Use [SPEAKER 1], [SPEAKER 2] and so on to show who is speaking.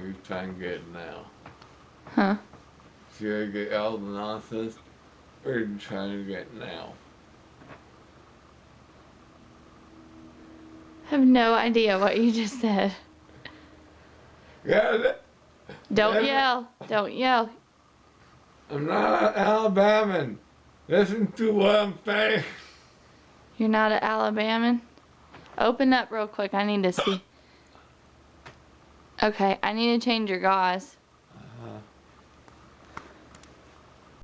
[SPEAKER 1] you trying to get now?
[SPEAKER 2] Huh?
[SPEAKER 1] Should I get all the nonsense, or are you trying to get now?
[SPEAKER 2] I have no idea what you just said.
[SPEAKER 1] Yeah,
[SPEAKER 2] Don't yell. Don't yell.
[SPEAKER 1] I'm not an Alabaman. Listen to what I'm saying.
[SPEAKER 2] You're not an Alabaman? Open up real quick. I need to see. Okay, I need to change your gauze.